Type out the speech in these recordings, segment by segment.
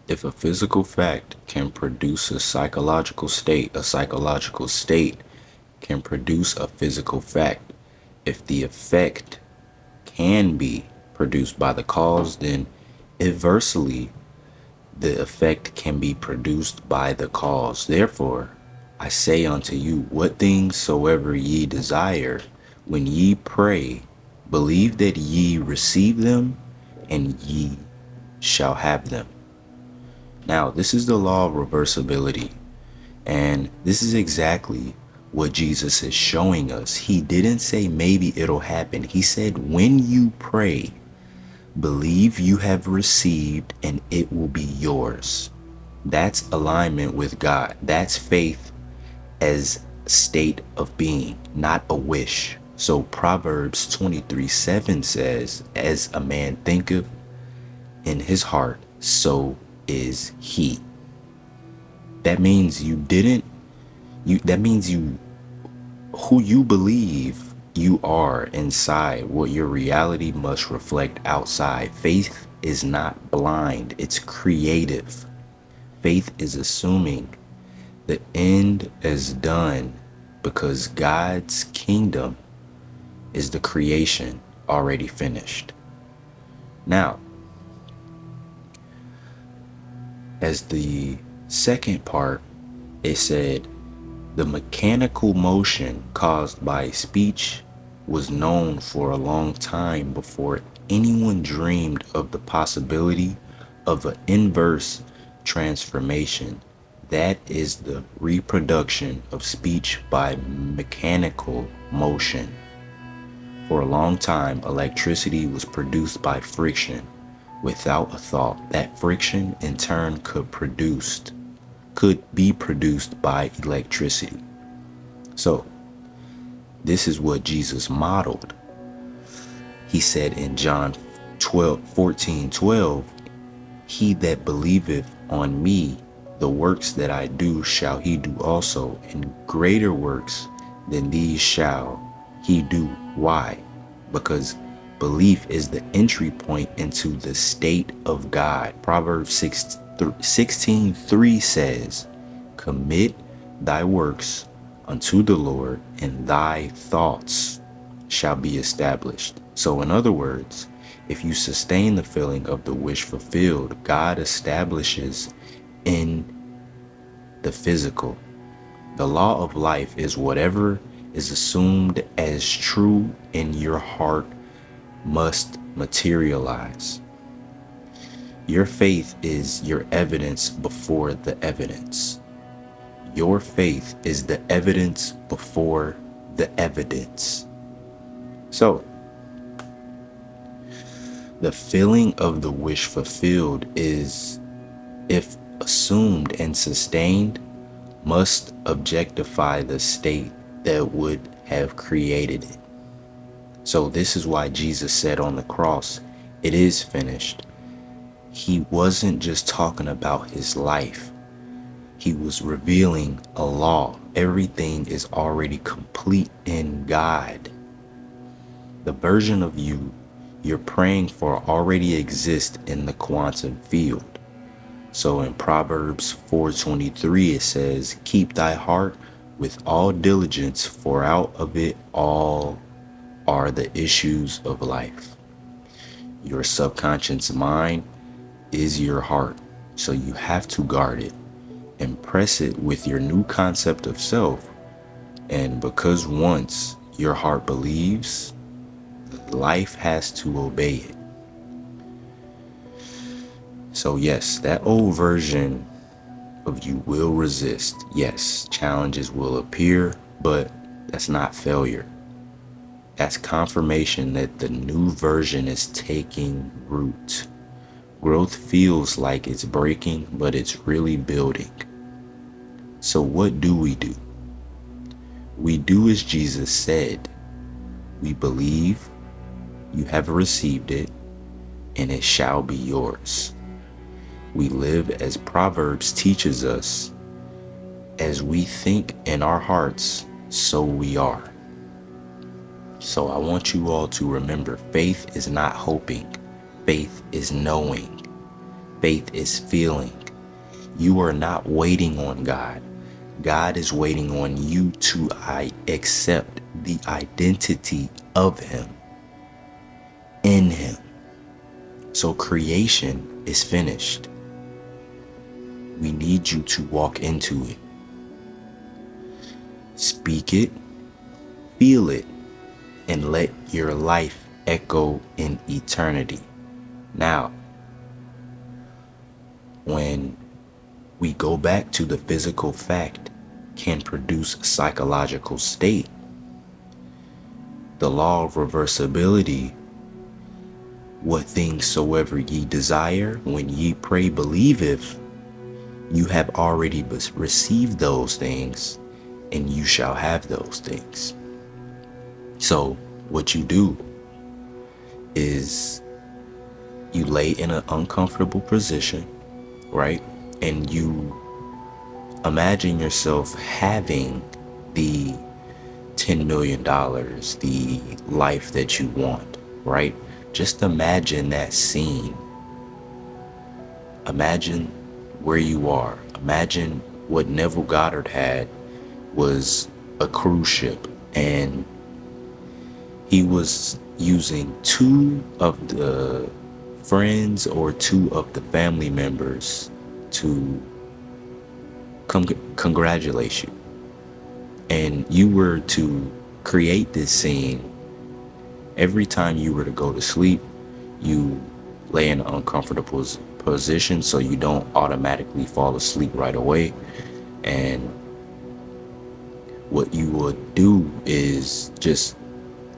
If a physical fact can produce a psychological state can produce a physical fact. If the effect can be produced by the cause, then inversely, the effect can be produced by the cause. Therefore, I say unto you, what things soever ye desire, when ye pray, believe that ye receive them, and ye shall have them. Now, this is the law of reversibility. And this is exactly what Jesus is showing us. He didn't say maybe it'll happen. He said, when you pray, believe you have received and it will be yours. That's alignment with God. That's faith as a state of being, not a wish. So Proverbs 23:7 says, as a man thinketh in his heart, so is he. That means that means you who you believe you are inside, what your reality must reflect outside. Faith is not blind, it's creative. Faith is assuming the end is done because God's kingdom is the creation already finished. Now, as the second part, it said, the mechanical motion caused by speech was known for a long time before anyone dreamed of the possibility of an inverse transformation. That is the reproduction of speech by mechanical motion. For a long time, electricity was produced by friction without a thought. That friction in turn could be produced by electricity. So, this is what Jesus modeled. He said in John 14:12, he that believeth on me, the works that I do shall he do also, and greater works than these shall he do. Why? Because belief is the entry point into the state of God. Proverbs 16:3 says, commit thy works unto the Lord, and thy thoughts shall be established. So in other words, if you sustain the feeling of the wish fulfilled, God establishes in the physical. The law of life is whatever is assumed as true in your heart must materialize. Your faith is your evidence before the evidence. Your faith is the evidence before the evidence. So, the feeling of the wish fulfilled is, if assumed and sustained, must objectify the state that would have created it. So this is why Jesus said on the cross, it is finished. He wasn't just talking about his life. He was revealing a law. Everything is already complete in God. The version of you you're praying for already exists in the quantum field. So in Proverbs 4:23 it says, keep thy heart with all diligence, for out of it all are the issues of life. Your subconscious mind is your heart, so you have to guard it. Impress it with your new concept of self, and because once your heart believes, life has to obey it. So yes, that old version of you will resist. Yes, challenges will appear, but that's not failure. That's confirmation that the new version is taking root. Growth feels like it's breaking, but it's really building. So what do? We do as Jesus said. We believe you have received it, and it shall be yours. We live as Proverbs teaches us. As we think in our hearts, so we are. So I want you all to remember, faith is not hoping. Faith is knowing. Faith is feeling. You are not waiting on God. God is waiting on you to accept the identity of Him, in Him. So creation is finished. We need you to walk into it. Speak it, feel it, and let your life echo in eternity. Now, when we go back to the physical fact can produce a psychological state, the law of reversibility, what things soever ye desire, when ye pray believeth, you have already received those things, and you shall have those things. So what you do is you lay in an uncomfortable position, right? And you imagine yourself having the $10 million, the life that you want, right? Just imagine that scene. Imagine where you are. Imagine what Neville Goddard had was a cruise ship, and he was using two of the friends or two of the family members to congratulate you. And you were to create this scene. Every time you were to go to sleep, you lay in an uncomfortable position so you don't automatically fall asleep right away. And what you would do is just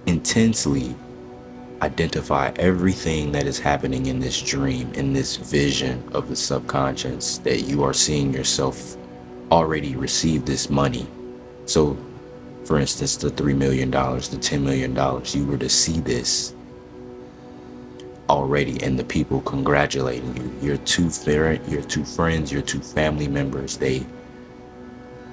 intensely identify everything that is happening in this dream, in this vision of the subconscious, that you are seeing yourself already receive this money. So for instance, the $3 million, the $10 million, you were to see this already, and the people congratulating you, your two friends, your two family members, they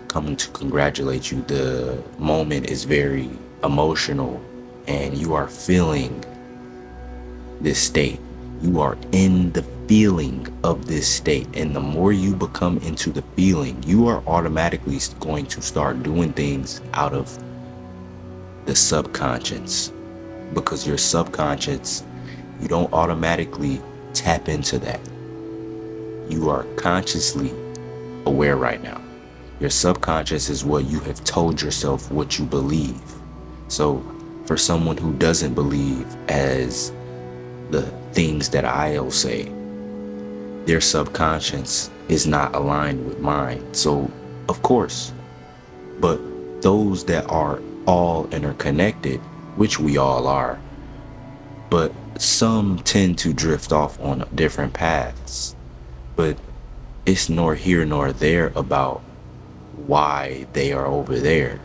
coming to congratulate you. The moment is very emotional, and you are feeling this state. You are in the feeling of this state, and the more you become into the feeling, you are automatically going to start doing things out of the subconscious, because your subconscious, you don't automatically tap into that. You are consciously aware right now. Your subconscious is what you have told yourself, what you believe. So for someone who doesn't believe as the things that I'll say, their subconscious is not aligned with mine. So of course, but those that are all interconnected, which we all are, but some tend to drift off on different paths. But it's nor here nor there about why they are over there.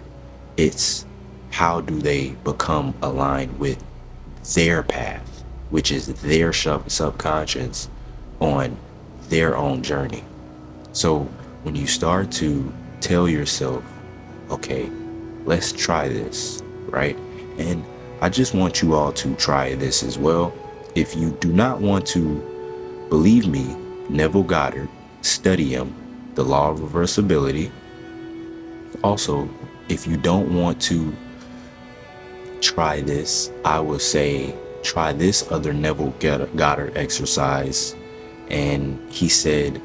It's how do they become aligned with their path, which is their subconscious on their own journey. So when you start to tell yourself, okay, let's try this, right? And I just want you all to try this as well. If you do not want to believe me, Neville Goddard, study him, the law of reversibility. Also, if you don't want to try this, I would say try this other Neville Goddard exercise. And he said,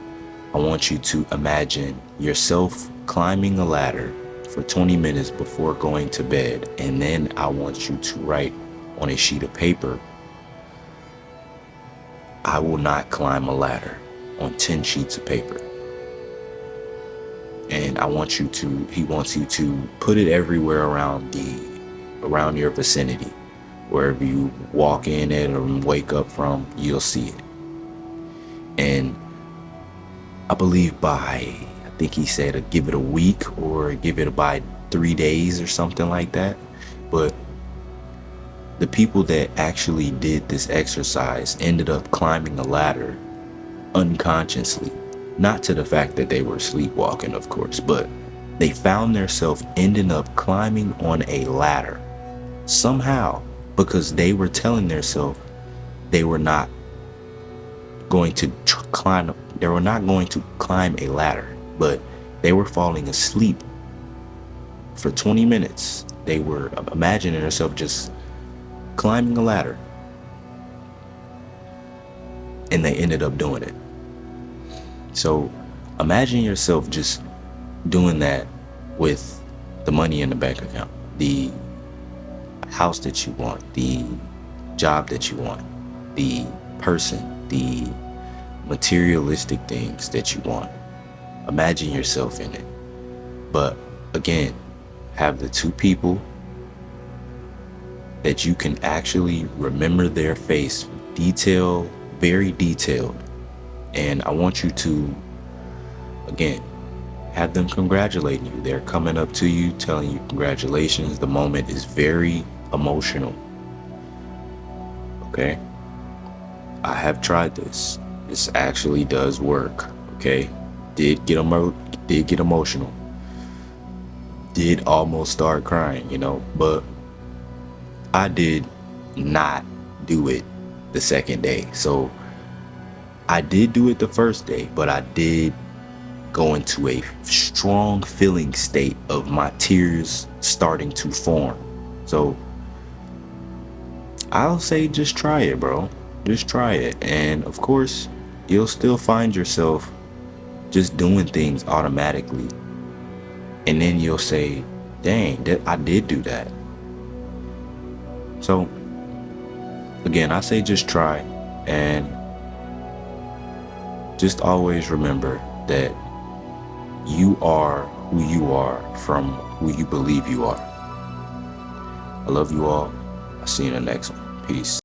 I want you to imagine yourself climbing a ladder for 20 minutes before going to bed, and then I want you to write on a sheet of paper, I will not climb a ladder, on 10 sheets of paper. And he wants you to put it everywhere around your vicinity. Wherever you walk in it or wake up from, you'll see it. And I believe I think he said give it a week or give it by 3 days or something like that. But the people that actually did this exercise ended up climbing a ladder unconsciously. Not to the fact that they were sleepwalking, of course, but they found themselves ending up climbing on a ladder somehow, because they were telling themselves they were not going to climb. They were not going to climb a ladder, but they were falling asleep for 20 minutes. They were imagining themselves just climbing a ladder, and they ended up doing it. So imagine yourself just doing that with the money in the bank account, the house that you want, the job that you want, the person, the materialistic things that you want. Imagine yourself in it. But again, have the two people that you can actually remember their face, very detailed. And I want you to, again, have them congratulating you. They're coming up to you, telling you congratulations. The moment is very emotional. Okay? I have tried this. This actually does work. Okay? Did get emotional. Did almost start crying, but I did not do it the second day. So I did do it the first day, but I did go into a strong feeling state of my tears starting to form. So I'll say just try it, bro. Just try it. And of course, you'll still find yourself just doing things automatically. And then you'll say, dang, I did do that. So again, I say just try, and just always remember that you are who you are from who you believe you are. I love you all. I'll see you in the next one. Peace.